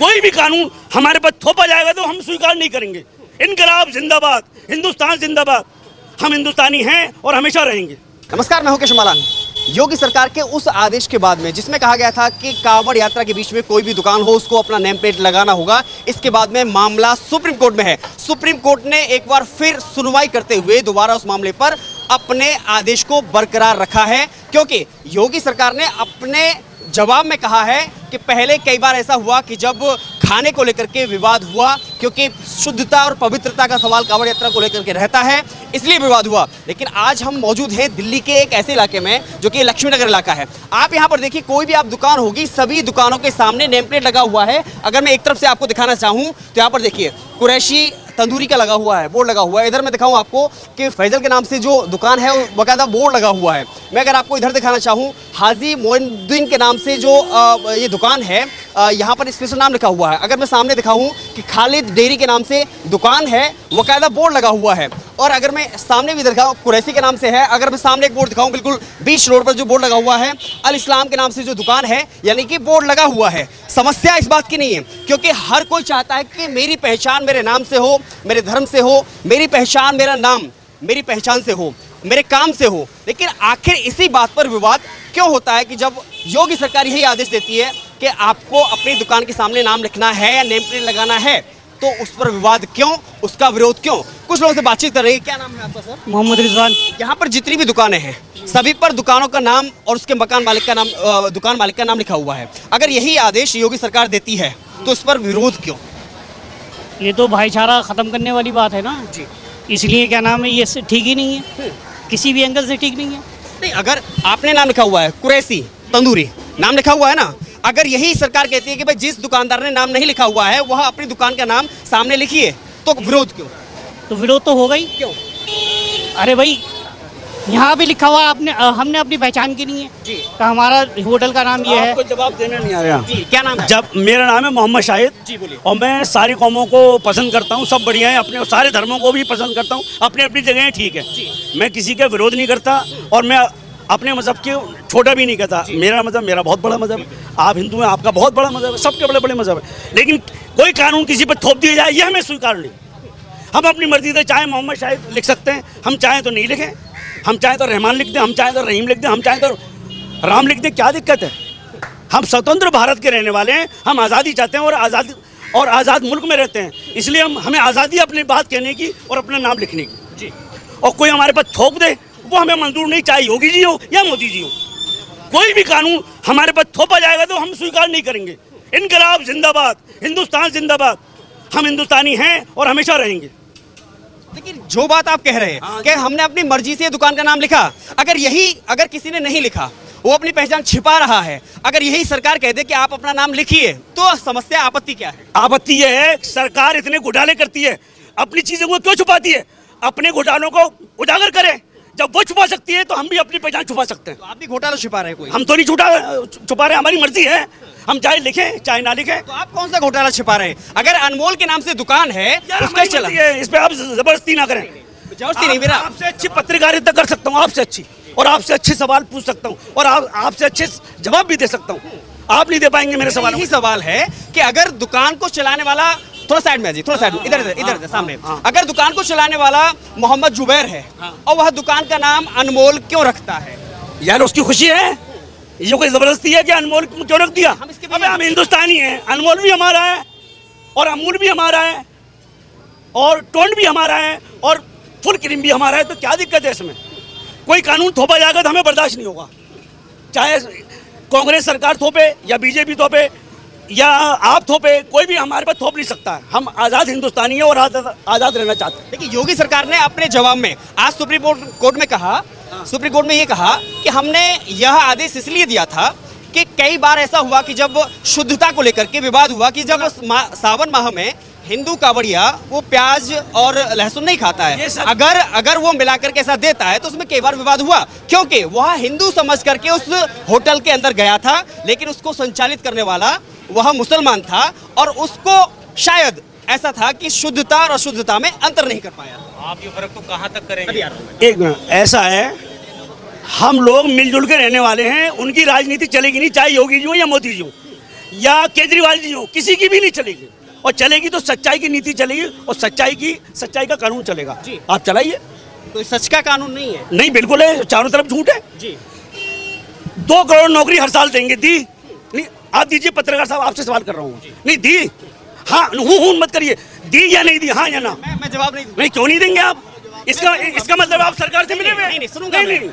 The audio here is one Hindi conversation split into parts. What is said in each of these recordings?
कोई भी कानून हमारे पर थोपा जाएगा तो हम स्वीकार नहीं करेंगे। इनकलाब जिंदाबाद, हिंदुस्तान जिंदाबाद। हम हिंदुस्तानी हैं और हमेशा रहेंगे। नमस्कार, मैं हूं केशव मालान। योगी सरकार के उस आदेश के बाद में जिसमें कहा गया था कि कांवड़ यात्रा के बीच में कोई भी दुकान हो उसको अपना नेम प्लेट लगाना होगा, इसके बाद में मामला सुप्रीम कोर्ट में है। सुप्रीम कोर्ट ने एक बार फिर सुनवाई करते हुए दोबारा उस मामले पर अपने आदेश को बरकरार रखा है, क्योंकि योगी सरकार ने अपने जवाब में कहा है कि पहले कई बार ऐसा हुआ कि जब खाने को लेकर के विवाद हुआ, क्योंकि शुद्धता और पवित्रता का सवाल कांवड़ यात्रा को लेकर के रहता है, इसलिए विवाद हुआ। लेकिन आज हम मौजूद हैं दिल्ली के एक ऐसे इलाके में जो कि लक्ष्मीनगर इलाका है। आप यहाँ पर देखिए, कोई भी आप दुकान होगी, सभी दुकानों के सामने नेम प्लेट लगा हुआ है। अगर मैं एक तरफ से आपको दिखाना चाहूँ तो यहाँ पर देखिए कुरैशी तंदूरी का लगा हुआ है, बोर्ड लगा हुआ है। इधर मैं दिखाऊं आपको कि फैजल के नाम से जो दुकान है वो बाकायदा बोर्ड लगा हुआ है। मैं अगर आपको इधर दिखाना चाहूं, हाजी मोइनुद्दीन के नाम से जो ये दुकान है, यहाँ पर स्पेशल नाम लिखा हुआ है। अगर मैं सामने दिखाऊं कि खालिद डेयरी के नाम से दुकान है, बाकायदा बोर्ड लगा हुआ है। और अगर मैं सामने भी दिखाऊं, कुरैशी के नाम से है। अगर मैं सामने एक बोर्ड दिखाऊं, बिल्कुल बीच रोड पर जो बोर्ड लगा हुआ है, अल इस्लाम के नाम से जो दुकान है, यानी कि बोर्ड लगा हुआ है। समस्या इस बात की नहीं है, क्योंकि हर कोई चाहता है कि मेरी पहचान मेरे नाम से हो, मेरे धर्म से हो, मेरी पहचान मेरा नाम मेरी पहचान से हो, मेरे काम से हो। लेकिन आखिर इसी बात पर विवाद क्यों होता है कि जब योगी सरकार यही आदेश देती है कि आपको अपनी दुकान के सामने नाम लिखना है या नेम प्लेट लगाना है, तो उस पर विवाद क्यों, उसका विरोध क्यों? कुछ लोगों से बातचीत कर रही है। क्या नाम है आपका सर? मोहम्मद रिजवान। यहाँ पर जितनी भी दुकानें हैं सभी पर दुकानों का नाम और उसके मकान मालिक का नाम, दुकान मालिक का नाम लिखा हुआ है। अगर यही आदेश योगी सरकार देती है तो उस पर विरोध क्यों? ये तो भाईचारा ख़त्म करने वाली बात है ना जी, इसलिए क्या नाम है, ये ठीक ही नहीं है, किसी भी एंगल से ठीक नहीं है। नहीं, अगर आपने नाम लिखा हुआ है कुरैशी तंदूरी, नाम लिखा हुआ है ना, अगर यही सरकार कहती है कि भाई जिस दुकानदार ने नाम नहीं लिखा हुआ है वह अपनी दुकान का नाम सामने लिखिए, तो विरोध क्यों? तो विरोध तो होगा ही। क्यों? अरे भाई, यहाँ भी लिखा हुआ आपने, हमने अपनी पहचान की नहीं है जी, तो हमारा होटल का नाम ये है। आपको जवाब देना नहीं आ रहा जी। क्या नाम है? जब मेरा नाम है मोहम्मद शाहिद जी, बोलिए। और मैं सारी कौमों को पसंद करता हूँ, सब बढ़िया है, अपने सारे धर्मों को भी पसंद करता हूँ, अपनी अपनी जगह ठीक है। मैं किसी का विरोध नहीं करता और मैं अपने मजहब के छोटा भी नहीं करता। मेरा मजहब मेरा बहुत बड़ा मजहब है, आप हिंदू हैं, आपका बहुत बड़ा मजहब है, सबके बड़े बड़े मजहब है। लेकिन कोई कानून किसी पर थोप दिया जाए ये हमें स्वीकार नहीं। हम अपनी मर्जी से चाहे मोहम्मद शाहिद लिख सकते हैं, हम चाहें तो नहीं लिखें, हम चाहें तो रहमान लिख दें, हम चाहें तो रहीम लिख दें, हम चाहें तो राम लिख दें, क्या दिक्कत है? हम स्वतंत्र भारत के रहने वाले हैं, हम आज़ादी चाहते हैं और आज़ाद मुल्क में रहते हैं, इसलिए हमें आज़ादी अपनी बात कहने की और अपना नाम लिखने की जी। और कोई हमारे पास थोप दे वो हमें मंजूर नहीं, चाहे योगी जी हो या मोदी जी हो। कोई भी कानून हमारे पास थोपा जाएगा तो हम स्वीकार नहीं करेंगे। इनकलाब जिंदाबाद, हिंदुस्तान जिंदाबाद। हम हिंदुस्तानी हैं और हमेशा रहेंगे। लेकिन जो बात आप कह रहे हैं कि हमने अपनी मर्जी से दुकान का नाम लिखा, अगर किसी ने नहीं लिखा, वो अपनी पहचान छिपा रहा है, अगर यही सरकार कह दे कि आप अपना नाम लिखिए, तो समस्या, आपत्ति क्या है? आपत्ति यह है सरकार इतने घोटाले करती है, अपनी चीजों को क्यों छुपाती है? अपने घोटालों को उजागर करे। जब वो छुपा सकती है तो हम भी अपनी पहचान छुपा सकते हैं। तो आप भी घोटाला छुपा रहे हैं? कोई हम तो नहीं छुपा रहे, हमारी मर्जी है, हम चाहे लिखें चाहे ना लिखें। तो आप कौन सा घोटाला छिपा रहे हैं? अगर अनमोल के नाम से दुकान है उसका चला है, इस पे आप जबरदस्ती ना करें। जबरदस्ती नहीं, मेरा आपसे अच्छी पत्रकारिता कर सकता हूँ, आपसे अच्छी, और आपसे अच्छे सवाल पूछ सकता हूँ और आपसे अच्छे जवाब भी दे सकता हूँ। आप नहीं दे पाएंगे मेरे सवाल। यही सवाल है कि अगर दुकान को चलाने वाला, थोड़ा साइड में जी, थोड़ा साइड में, इधर सामने, अगर दुकान को चलाने वाला मोहम्मद जुबैर है और वह दुकान का नाम अनमोल क्यों रखता है? यार उसकी खुशी है, ये कोई जबरदस्ती है कि अनमोल क्यों रख दिया? हम हिंदुस्तानी हैं, अनमोल भी हमारा है और अमूल भी हमारा है और टोंड भी हमारा है और फुल क्रीम भी हमारा है, तो क्या दिक्कत है इसमें? कोई कानून थोपा जाएगा तो हमें बर्दाश्त नहीं होगा, चाहे कांग्रेस सरकार थोपे या बीजेपी थोपे या आप थोपे, कोई भी हमारे पर थोप नहीं सकता है। हम आज़ाद हिंदुस्तानी हैं और आज़ाद रहना चाहते हैं। देखिए, योगी सरकार ने अपने जवाब में आज सुप्रीम कोर्ट में कहा, सुप्रीम कोर्ट में ये कहा कि हमने यह आदेश इसलिए दिया था कि कई बार ऐसा हुआ कि जब शुद्धता को लेकर के विवाद हुआ कि जब सावन माह में हिंदू कांवड़िया वो प्याज और लहसुन नहीं खाता है, अगर वो मिलाकर के ऐसा देता है तो उसमें कई बार विवाद हुआ, क्योंकि वह हिंदू समझ करके उस होटल के अंदर गया था, लेकिन उसको संचालित करने वाला वह मुसलमान था और उसको शायद ऐसा था कि शुद्धता और अशुद्धता में अंतर नहीं कर पाया। आप ये फर्क तो कहाँ तक करेंगे? एक मिनट, ऐसा है, हम लोग मिलजुल के रहने वाले हैं, उनकी राजनीति चलेगी नहीं, चाहे योगी जी हो या मोदी जी हो। या केजरीवाल जी हो, किसी की भी नहीं चलेगी। और चलेगी तो सच्चाई की नीति चलेगी और सच्चाई का कानून चलेगा। आप चलाइए। तो सच का कानून नहीं है? नहीं, बिल्कुल है, चारों तरफ झूठ है जी। 2 करोड़ नौकरी हर साल देंगे, दी नहीं? आप दीजिए, पत्रकार साहब आपसे सवाल कर रहा हूँ। नहीं दी? हाँ, हूँ मत करिए, दी या नहीं दी, हाँ या ना? मैं जवाब नहीं। नहीं, क्यों नहीं देंगे आप? इसका मतलब आप सरकार से मिले हुए? नहीं,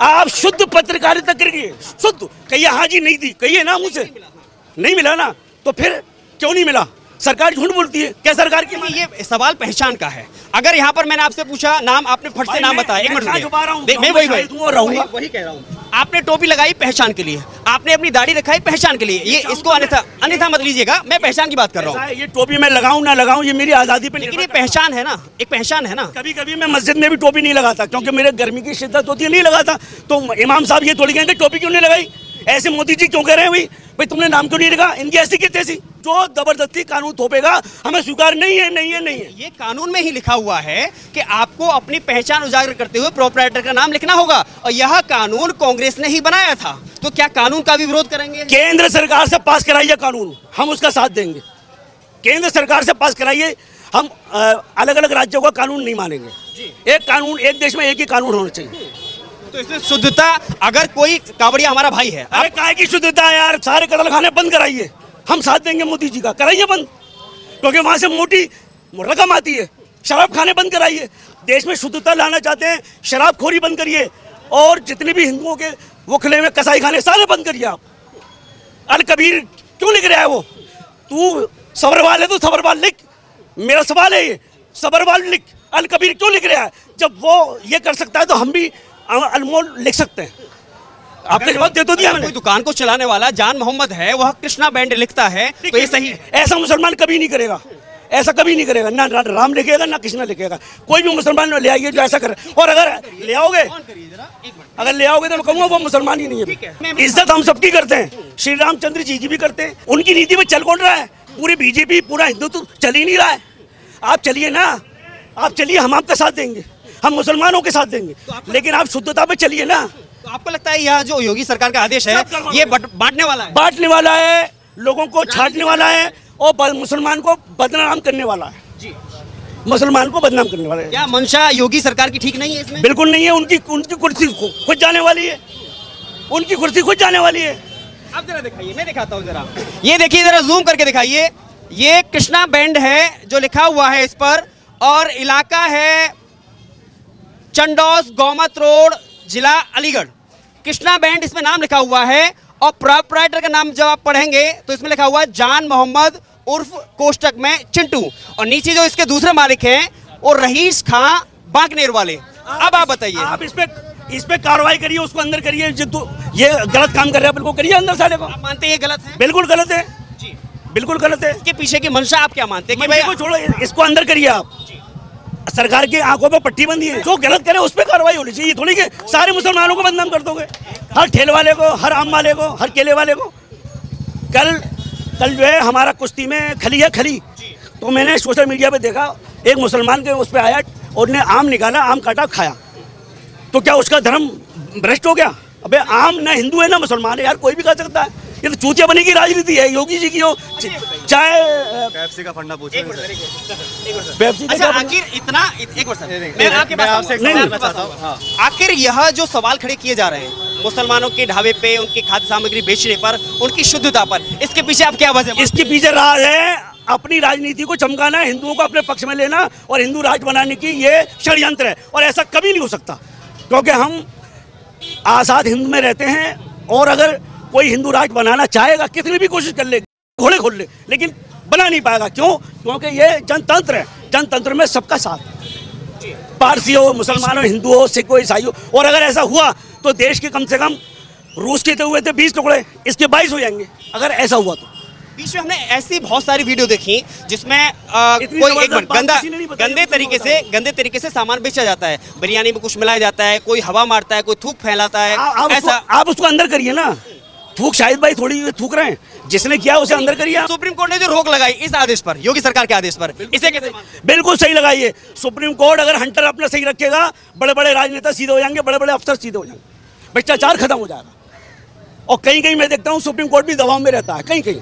आप शुद्ध पत्रकारिता करिए, शुद्ध कहिए हाँ जी नहीं दी, कहिए ना मुझसे। नहीं मिला ना, तो फिर क्यों नहीं मिला? सरकार झूठ बोलती है क्या? सरकार की ये सवाल पहचान का है। अगर यहाँ पर मैंने आपसे पूछा नाम, आपने फट से नाम बताया। एक मिनट मैं वही कह रहा हूँ। आपने टोपी लगाई पहचान के लिए, आपने अपनी दाढ़ी रखाई पहचान के लिए, ये इसको अन्यथा मत लीजिएगा, मैं पहचान की बात कर रहा हूँ। ये टोपी मैं लगाऊं ना लगाऊं, ये मेरी आजादी पे, लेकिन ये पहचान है ना, एक पहचान है ना। कभी कभी मैं मस्जिद में भी टोपी नहीं लगाता, क्योंकि मेरे गर्मी की शिद्दत होती है, नहीं लगाता। तो इमाम साहब ये थोड़ी कहेंगे टोपी क्यों नहीं लगाई? ऐसे मोदी जी क्यों कह रहे हैं भाई तुमने नाम क्यों नहीं लिखा? इनकी ऐसी की तैसी, जो जबरदस्ती कानून थोपेगा हमें स्वीकार नहीं है, नहीं है, नहीं है। ये कानून में ही लिखा हुआ है कि आपको अपनी पहचान उजागर करते हुए प्रोप्राइटर का नाम लिखना होगा, और यह कानून कांग्रेस ने ही बनाया था। तो क्या कानून का भी विरोध करेंगे? केंद्र सरकार से पास कराइए कानून, हम उसका साथ देंगे। केंद्र सरकार से पास कराइए, हम अलग अलग राज्यों का कानून नहीं मानेंगे। एक कानून, एक देश में एक ही कानून होना चाहिए। तो इसमें शुद्धता, अगर कोई कांवड़िया हमारा भाई है, अरे काय की शुद्धता है यार? सारे कत्ल खाने बंद कराइए, हम साथ देंगे मोदी जी का, कराइए बंद, क्योंकि वहां से मोटी रकम आती है। शराब खाने बंद कराइए, देश में शुद्धता लाना चाहते हैं, शराबखोरी बंद करिए, और जितने भी हिंदुओं के वो खिले में कसाई खाने सारे बंद करिए आप। अल कबीर क्यों लिख रहा है वो? तू सबरवाल है तो सबरवाल लिख, मेरा सवाल है ये, सबरवाल लिख, अल कबीर क्यों लिख रहा है? जब वो ये कर सकता है तो हम भी अनमोल लिख सकते हैं। आपने जवाब दे तो दिया मैंने। कोई दुकान को चलाने वाला जान मोहम्मद है, वह कृष्णा बैंड लिखता है, तो ये सही? ऐसा मुसलमान कभी नहीं करेगा, ऐसा कभी नहीं करेगा, ना राम लिखेगा ना कृष्णा लिखेगा। कोई भी मुसलमान ले आइए जो ऐसा करे, और अगर ले आओगे तो मैं कहूँगा वो मुसलमान ही नहीं है। इज्जत हम सबकी करते हैं, श्री रामचंद्र जी की भी करते हैं। उनकी नीति में चल कौन रहा है? पूरी बीजेपी, पूरा हिंदुत्व चल ही नहीं रहा है। आप चलिए ना, आप चलिए, हम आपका साथ देंगे, हम मुसलमानों के साथ देंगे, लेकिन आप शुद्धता पे चलिए ना। तो आपको लगता है यह जो योगी सरकार का आदेश है ये बांटने वाला है? बांटने वाला है, लोगों को छांटने वाला है, और मुसलमान को बदनाम करने वाला है जी। मुसलमान को बदनाम करने वाला है। क्या मंशा योगी सरकार की ठीक नहीं है इसमें? बिल्कुल नहीं है। उनकी कुर्सी खुद जाने वाली है, उनकी कुर्सी खुद जाने वाली है। आप जरा दिखाइए, मैं दिखाता हूँ जरा। ये देखिए, जरा जूम करके दिखाइए। ये कृष्णा बैंड है जो लिखा हुआ है इस पर, और इलाका है चंडौस, गोमत रोड, जिला अलीगढ़। कृष्णा बैंड इसमें नाम लिखा हुआ है, और प्रोप्राइटर का नाम जब आप पढ़ेंगे तो इसमें लिखा हुआ है जान मोहम्मद उर्फ कोष्टक में चिंटू, और नीचे जो इसके दूसरे मालिक हैं वो रहीस खां बांकनेर वाले। अब आप बताइए, आप इस पे कार्रवाई करिए, उसको अंदर करिए। जो ये गलत काम कर रहा है बिल्कुल करिए अंदर साले को। आप मानते हैं ये गलत है? बिल्कुल गलत है जी, बिल्कुल गलत है। इसके पीछे की मंशा आप क्या मानते हैं कि भाई को छोड़ो, इसको अंदर करिए आप। सरकार की आंखों पे पट्टी बंदी है, जो गलत करे उस पर कार्रवाई होनी चाहिए। थोड़ी के सारे मुसलमानों को बदनाम कर दोगे, हर ठेले वाले को, हर आम वाले को, हर केले वाले को। कल जो है हमारा कुश्ती में खली है खली, तो मैंने सोशल मीडिया पे देखा, एक मुसलमान के उस पर आया और ने आम निकाला, आम काटा, खाया, तो क्या उसका धर्म भ्रष्ट हो गया? अबे आम ना हिंदू है ना मुसलमान है यार, कोई भी खा सकता है। ये तो चूतिया बनी की राजनीति है योगी जी की। हो चाहे पेप्सी का फंडा पूछो। अच्छा, आखिर इतना एक मैं आपके पास आखिर यह जो सवाल खड़े किए जा रहे हैं मुसलमानों के ढाबे पे उनकी खाद्य सामग्री बेचने पर, उनकी शुद्धता पर, इसके पीछे आप क्या वजह? इसके पीछे राज है अपनी राजनीति को चमकाना, हिंदुओं को अपने पक्ष में लेना और हिंदू राज बनाने की ये षड्यंत्र है, और ऐसा कभी नहीं हो सकता, क्योंकि हम आज़ाद हिंद में रहते हैं। और अगर कोई हिंदू राज बनाना चाहेगा, कितनी भी कोशिश कर ले, घोड़े खोल ले, लेकिन बना नहीं पाएगा। क्यों? क्योंकि ये जनतंत्र है, जनतंत्र में सबका साथ है, पारसी हो, मुसलमान हो, हिंदू हो, सिख हो, ईसाई हो। और अगर ऐसा हुआ तो देश के कम से कम रूस के तो हुए थे 20 टुकड़े, इसके 22 हो जाएंगे अगर ऐसा हुआ तो। बीच में हमने ऐसी बहुत सारी वीडियो देखी जिसमें कोई एक गंदे तरीके से सामान बेचा जाता है, बिरयानी में कुछ मिलाया जाता है, कोई हवा मारता है, कोई थूक फैलाता है। ऐसा आप उसको अंदर करिए ना, थूक शाहिद भाई थोड़ी थूक रहे हैं, जिसने किया उसे अंदर करिए। सुप्रीम कोर्ट ने जो रोक लगाई इस आदेश पर, योगी सरकार के आदेश पर, इसे कैसे? बिल्कुल सही लगाइए। सुप्रीम कोर्ट अगर हंटर अपना सही रखेगा, बड़े बड़े राजनेता सीधे हो जाएंगे, बड़े बड़े अफसर सीधे हो जाएंगे, भ्रष्टाचार खत्म हो जाएगा। और कहीं कहीं मैं देखता हूँ सुप्रीम कोर्ट भी दबाव में रहता है। कहीं कहीं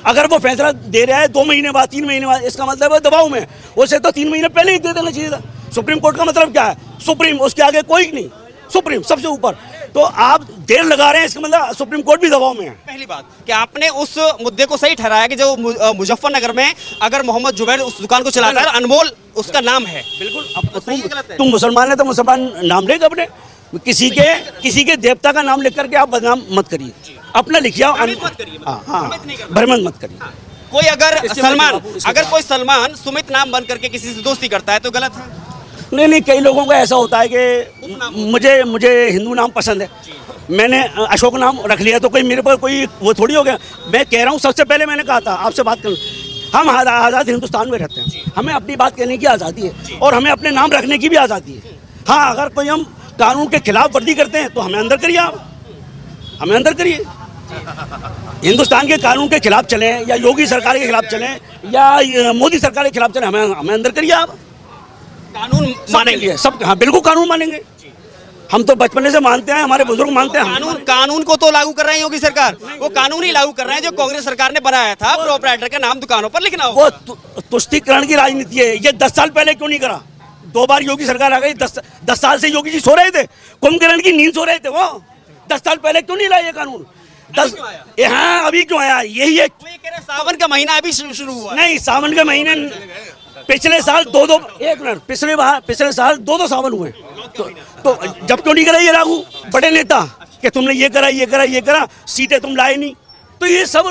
अगर वो फैसला दे रहा है 2 महीने बाद, 3 महीने बाद, इसका मतलब है दबाव में। उसे तो 3 महीने पहले ही दे देना चाहिए था। सुप्रीम कोर्ट का मतलब क्या है? सुप्रीम, उसके आगे कोई नहीं, सुप्रीम सबसे ऊपर। तो आप देर लगा रहे हैं, इसका मतलब सुप्रीम कोर्ट भी दबाव में है। पहली बात कि आपने उस मुद्दे को सही ठहराया कि जो मुजफ्फरनगर में अगर मोहम्मद जुबैर उस दुकान को चलाता है, अनमोल उसका नाम है। बिल्कुल, तुम मुसलमान है तो मुसलमान नाम लेगा अपने, किसी के देवता का नाम लिख करके आप बदनाम मत करिए, अपना लिखिए। हाँ, भ्रमण मत करिए। कोई अगर कोई सलमान सुमित नाम बन करके किसी से दोस्ती करता है तो गलत है? नहीं, कई लोगों का ऐसा होता है कि मुझे हिंदू नाम पसंद है, मैंने अशोक नाम रख लिया तो कोई मेरे पर कोई वो थोड़ी हो गया। मैं कह रहा हूँ, सबसे पहले मैंने कहा था आपसे बात कर, हम आज़ाद हिंदुस्तान में रहते हैं, हमें अपनी बात कहने की आज़ादी है और हमें अपने नाम रखने की भी आज़ादी है। हाँ, अगर कोई हम कानून के खिलाफ वर्दी करते हैं तो हमें अंदर करिए, आप हमें अंदर करिए। हिंदुस्तान के कानून के खिलाफ चलें या योगी सरकार के खिलाफ चलें या मोदी सरकार के खिलाफ चलें, हमें अंदर करिए। आप कानून मानेंगे सब? हाँ, बिल्कुल कानून मानेंगे। हम तो बचपन से मानते हैं, हमारे बुजुर्ग मानते हैं। कानून को तो लागू कर रहे हैं योगी सरकार, वो कानून ही लागू कर रहे हैं जो कांग्रेस सरकार ने बनाया था, प्रोप्राइटर का नाम दुकानों पर लिखना हो। वो तुष्टीकरण की राजनीति है। ये 10 साल पहले क्यों नहीं करा? 2 बार योगी सरकार आ गई, 10 साल से योगी जी सो रहे थे, कुंभकर्ण की नींद सो रहे थे। वो 10 साल पहले क्यों नहीं लाया ये कानून? 10 हाँ, अभी क्यों आया? यही है, सावन का महीना अभी शुरू हुआ। नहीं, सावन के महीने पिछले साल 2 एक मिनट, पिछले साल 2 सावन हुए। तो जब क्यों नहीं करा ये लागू? बड़े नेता कि तुमने ये करा, सीटें तुम लाए नहीं। तो ये सब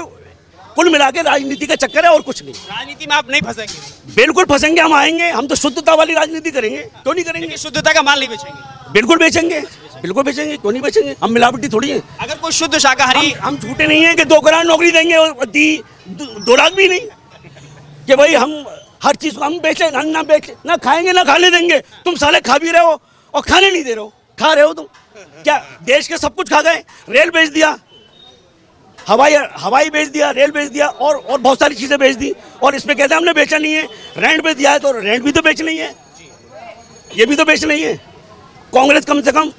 कुल मिला के राजनीति का चक्कर है और कुछ नहीं। राजनीति में आप नहीं फंसेंगे? बिल्कुल फंसेंगे, हम आएंगे, हम तो शुद्धता वाली राजनीति करेंगे। क्यों नहीं करेंगे? शुद्धता का माल नहीं बेचेंगे? बिल्कुल बेचेंगे, क्यों नहीं बेचेंगे? हम मिलावटी थोड़ी है। अगर कोई शुद्ध शाकाहारी, हम झूठे नहीं है कि 2 करोड़ नौकरी देंगे और 2 लाख भी नहीं कि भाई हम हर चीज को हम बेचे ना खाएंगे ना खाने देंगे। तुम साले खा भी रहे हो और खाने नहीं दे रहे हो, खा रहे हो तुम। क्या देश के सब कुछ खा गए? रेल बेच दिया, हवाई बेच दिया, रेल बेच दिया और बहुत सारी चीजें बेच दी। और इसमें कहते हैं हमने बेचा नहीं है। रेंट पे दिया है तो रेंट भी तो बेचना ही है, ये भी तो बेचना ही है। कांग्रेस कम से कम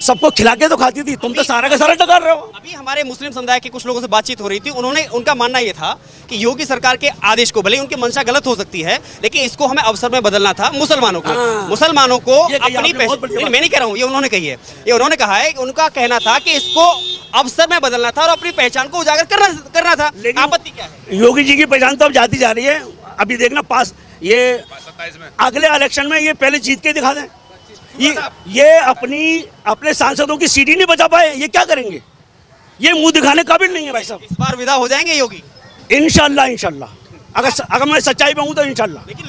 सबको खिला के तो खाती थी, तुम तो सारा का सारा टकार रहे हो। अभी हमारे मुस्लिम समुदाय के कुछ लोगों से बातचीत हो रही थी, उनका मानना ये था कि योगी सरकार के आदेश को, भले उनकी मंशा गलत हो सकती है, लेकिन इसको हमें अवसर में बदलना था। मुसलमानों को अपनी पहचान, मैं नहीं कह रहा हूँ, ये उन्होंने कही है, ये उन्होंने कहा है, उनका कहना था कि इसको अवसर में बदलना था और अपनी पहचान को उजागर करना था। आपत्ति क्या है? योगी जी की पहचान तो अब जाती जा रही है। अभी देखना पास ये अगले इलेक्शन में ये पहले जीत के दिखा दें। ये अपने सांसदों की सीट ही नहीं बचा पाए, ये क्या करेंगे? ये मुंह दिखाने काबिल नहीं है भाई साहब। इस बार विदा हो जाएंगे योगी? इंशाल्लाह। अगर मैं सच्चाई पे हूं तो इंशाल्लाह। लेकिन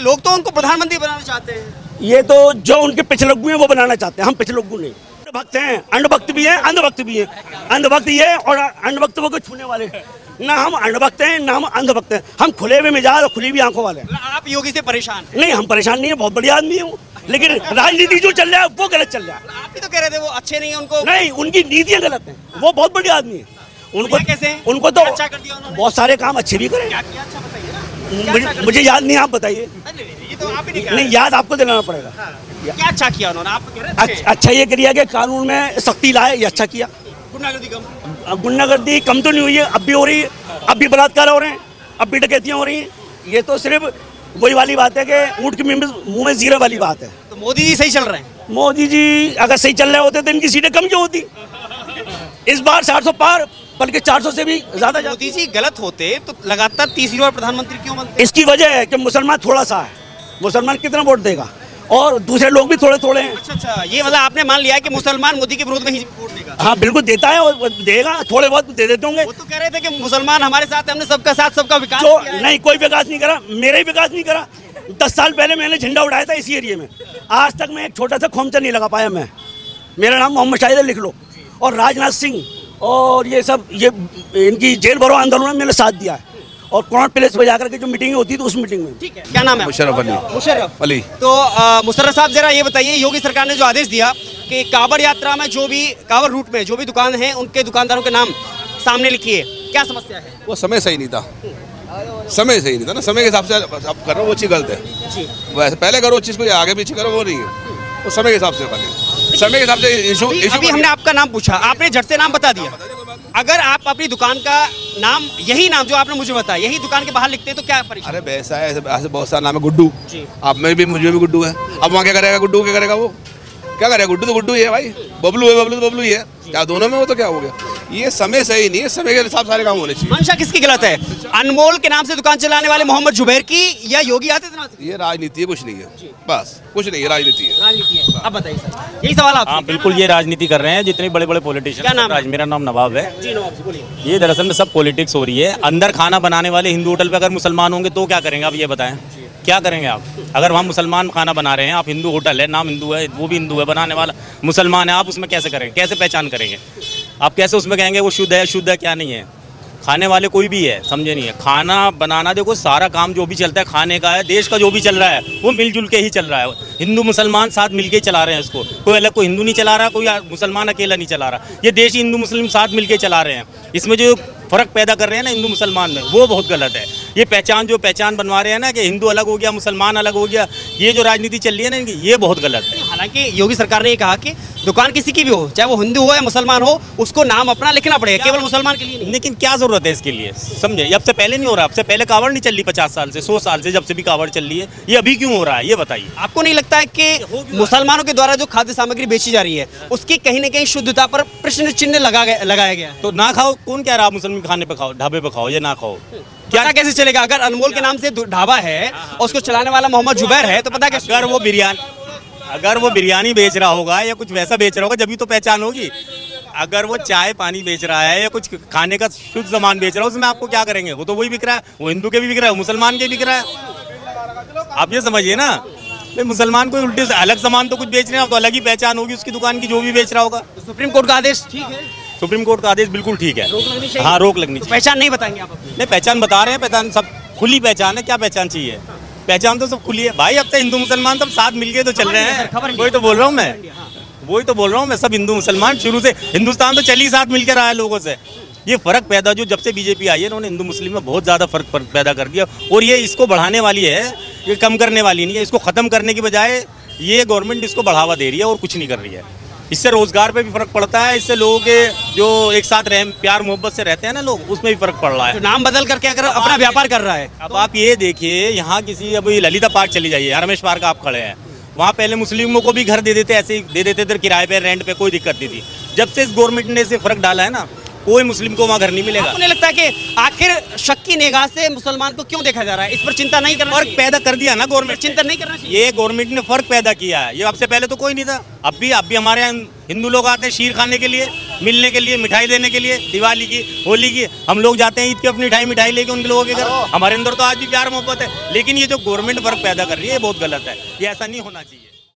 लोग तो उनको प्रधानमंत्री बनाना चाहते हैं। ये तो जो उनके पिछलग्गू हैं वो बनाना चाहते हैं, हम पिछलग्गू नहीं। भक्त हैं, अंधभक्त भी हैं, अंधभक्त भी हैं। अंधभक्त ये और अंधभक्त को छूने वाले, ना हम अंधभक्त हैं ना हम अंधभक्त हैं। हम खुले हुए मिजाज और खुली हुई आंखों वाले हैं। आप योगी से परेशान? नहीं, हम परेशान नहीं है, बहुत बढ़िया आदमी हूँ, लेकिन राजनीति जो चल रहा है वो गलत चल रहा है। आप भी तो कह रहे थे वो अच्छे नहीं है, उनको नहीं, उनकी नीतियाँ गलत हैं। वो बहुत बढ़िया आदमी है, उनको तो अच्छा कर दिया उन्होंने। बहुत सारे काम अच्छे भी करे। क्या किया? अच्छा बताइए। मुझे याद नहीं, आप बताइए। ये तो आप ही नहीं, याद आपको दिलाना पड़ेगा। क्या अच्छा किया उन्होंने? आप कह रहे थे अच्छा ये किया कि कानून में सख्ती लाए, ये अच्छा किया। गुंडागर्दी कम तो नहीं हुई है, अब भी हो रही है, अब भी बलात्कार हो रहे हैं, अब भी डकैतियाँ हो रही हैं। ये तो सिर्फ वही वाली बात है कि ऊँट के मुंह में जीरा वाली बात है। तो मोदी जी सही चल रहे हैं? मोदी जी अगर सही चल रहे होते तो इनकी सीटें कम क्यों होती? इस बार 400 पार, बल्कि 400 से भी ज्यादा। मोदी जी गलत होते तो लगातार तीसरी बार प्रधानमंत्री क्यों बनते? इसकी वजह है कि मुसलमान थोड़ा सा है। मुसलमान कितना वोट देगा और दूसरे लोग भी थोड़े थोड़े हैं। अच्छा, ये मतलब आपने मान लिया कि मुसलमान मोदी के विरोध में ही वोट देगा? हाँ बिल्कुल देता है और देगा, थोड़े बहुत दे देते होंगे। वो तो कह रहे थे कि मुसलमान हमारे साथ, हमने सबका साथ सबका विकास जो किया है। नहीं, कोई विकास नहीं करा, मेरा ही विकास नहीं करा। 10 साल पहले मैंने झंडा उठाया था इसी एरिया में, आज तक मैं एक छोटा सा खोमचा नहीं लगा पाया। मैं, मेरा नाम मोहम्मद शाहिद, लिख लो। और राजनाथ सिंह और ये सब, ये इनकी जेल भरो आंदोलन में मैंने साथ दिया है। और कॉन्ट प्लेस पर जाकर के जो मीटिंग होती थी उस मीटिंग में। ठीक है, क्या नाम है? मुशर्रफ अली। तो मुशर्रफ साहब जरा ये बताइए, योगी सरकार ने जो आदेश दिया कि कांवड़ यात्रा में जो भी, कांवड़ रूट में जो भी दुकान है उनके दुकानदारों के नाम सामने लिखिए, क्या समस्या है? वो समय सही नहीं था, समय सही नहीं था ना। समय के हिसाब से आप कर रहे हो वो चीज़ गलत है। वैसे पहले करो चीज़ को, आगे पीछे करो वो नहीं है, वो समय के हिसाब से बने। समय के हिसाब से इशू अभी हमने आपका नाम पूछा, आपने झट से नाम बता दिया। अगर आप अपनी दुकान का नाम, यही नाम जो आपने मुझे बताया, यही दुकान के बाहर लिखते हैं तो क्या परेशानी? अरे वैसा है, ऐसे बहुत सारा नाम है, गुड्डू। जी। आप में भी, मुझे भी गुड्डू है। अब वहाँ क्या करेगा गुड्डू, क्या करेगा वो, क्या करेगा? गुड्डू तो गुड्डू ही है भाई, बबलू है बबलू तो बबलू ही है, क्या दोनों में हो तो क्या हो गया? ये समय सही नहीं है, समय के हिसाब सारे काम होने चाहिए। मंशा किसकी गलत है, अनमोल के नाम से दुकान चलाने वाले मोहम्मद जुबैर की या योगी आदित्यनाथ की? ये राजनीति है, कुछ नहीं है, बस कुछ नहीं है, राजनीति है। राजनीति है। अब बताइए सर, यही सवाल आप। हाँ बिल्कुल, ये राजनीति कर रहे हैं जितने बड़े बड़े पॉलिटिशियन। क्या नाम है? मेरा नाम नवाब है जी नवाब जी, बोलिए। ये दरअसल में सब पॉलिटिक्स हो रही है। अंदर खाना बनाने वाले हिंदू होटल पे अगर मुसलमान होंगे तो क्या करेंगे आप, ये बताएं, क्या करेंगे आप? अगर वहाँ मुसलमान खाना बना रहे हैं, आप हिंदू होटल है, नाम हिंदू है, वो भी हिंदू है, बनाने वाला मुसलमान है, आप उसमें कैसे करेंगे, कैसे पहचान करेंगे आप? कैसे उसमें कहेंगे वो शुद्ध है, शुद्ध है क्या नहीं है? खाने वाले कोई भी है, समझे नहीं है। खाना बनाना, देखो सारा काम जो भी चलता है खाने का है, देश का जो भी चल रहा है वो मिलजुल के ही चल रहा है। हिंदू मुसलमान साथ मिलके चला रहे हैं इसको, कोई अलग, कोई हिंदू नहीं चला रहा, कोई मुसलमान अकेला नहीं चला रहा। ये देश ही हिंदू मुस्लिम साथ मिलके चला रहे हैं। इसमें जो फ़र्क पैदा कर रहे हैं ना हिंदू मुसलमान में, वो बहुत गलत है। ये पहचान बनवा रहे हैं ना कि हिंदू अलग हो गया, मुसलमान अलग हो गया, ये जो राजनीति चल रही है ना इनकी, ये बहुत गलत है। हालांकि योगी सरकार ने ये कहा कि दुकान किसी की भी हो, चाहे वो हिंदू हो या मुसलमान हो, उसको नाम अपना लिखना पड़ेगा, केवल मुसलमान के लिए नहीं। लेकिन क्या जरूरत है इसके लिए, समझे? अब से पहले नहीं हो रहा, अब से पहले कावड़ नहीं चल रही 50 साल से, 100 साल से, जब से भी कावड़ चल रही है, ये अभी क्यों हो रहा है, ये बताइए। आपको नहीं लगता है कि मुसलमानों के द्वारा जो खाद्य सामग्री बेची जा रही है उसकी कहीं न कहीं शुद्धता पर प्रश्न चिन्ह लगाया गया है? तो ना खाओ, कौन कह रहा है मुसलमान खाने पे खाओ, ढाबे पे खाओ, ये ना खाओ? क्या कैसे चलेगा? अगर अनमोल के नाम से ढाबा है और उसको चलाने वाला मोहम्मद जुबैर है तो पता कैसे? अगर वो बिरयानी बेच रहा होगा या कुछ वैसा बेच रहा होगा जब भी तो पहचान होगी। अगर वो चाय पानी बेच रहा है या कुछ खाने का शुद्ध सामान बेच रहा है, उसमें आपको क्या करेंगे? वो तो वही बिक रहा है, वो हिंदू के भी बिक रहा है, मुसलमान के बिक रहा है। आप ये समझिए ना, मुसलमान कोई उल्टे से अलग सामान तो कुछ बेच रहे हैं तो अलग ही पहचान होगी उसकी दुकान की, जो भी बेच रहा होगा। सुप्रीम कोर्ट का आदेश ठीक है? सुप्रीम कोर्ट का आदेश बिल्कुल ठीक है, रोक लगनी चाहिए? हाँ रोक लगनी चाहिए। पहचान नहीं बताएंगे आप अपनी? नहीं, पहचान बता रहे हैं, पहचान सब खुली पहचान है, क्या पहचान चाहिए? पहचान तो सब खुली है भाई। अब तो हिंदू मुसलमान सब साथ मिलके तो चल रहे हैं, वही तो बोल रहा हूँ मैं, सब हिंदू मुसलमान शुरू से, हिंदुस्तान तो चल ही साथ मिलकर रहा है लोगों से। ये फर्क पैदा जो जब से बीजेपी आई है इन्होंने हिंदू मुस्लिम में बहुत ज़्यादा फर्क पैदा कर दिया, और ये इसको बढ़ाने वाली है, ये कम करने वाली नहीं है। इसको ख़त्म करने की बजाय ये गवर्नमेंट इसको बढ़ावा दे रही है और कुछ नहीं कर रही है। इससे रोजगार पे भी फर्क पड़ता है, इससे लोगों के जो एक साथ प्यार मोहब्बत से रहते हैं ना लोग, उसमें भी फर्क पड़ रहा है। तो नाम बदल करके अगर अपना व्यापार कर रहा है, अब आप ये देखिए, यहाँ किसी अभी ललिता पार्क चली जाइए, रमेश पार्क आप खड़े हैं, वहाँ पहले मुस्लिमों को भी घर दे देते, ऐसे ही दे देते थे किराए पे, रेंट पे, कोई दिक्कत नहीं थी। जब से इस गवर्नमेंट ने इसे फर्क डाला है ना, कोई मुस्लिम को वहाँ घर नहीं मिलेगा। आपको नहीं लगता है कि आखिर शक की निगाह से मुसलमान को क्यों देखा जा रहा है? इस पर चिंता नहीं करना फर्क पैदा कर दिया ना गवर्नमेंट, चिंता नहीं करना चाहिए। ये गवर्नमेंट ने फर्क पैदा किया है, ये आपसे पहले तो कोई नहीं था। अब भी हमारे यहाँ हिंदू लोग आते हैं शीर खाने के लिए, मिलने के लिए, मिठाई देने के लिए, दिवाली की, होली की। हम लोग जाते हैं ईद की अपनी मिठाई लेके उनके लोगों के घर। हमारे अंदर तो आज भी प्यार मोहब्बत है, लेकिन ये जो गवर्नमेंट फर्क पैदा कर रही है ये बहुत गलत है, ये ऐसा नहीं होना चाहिए।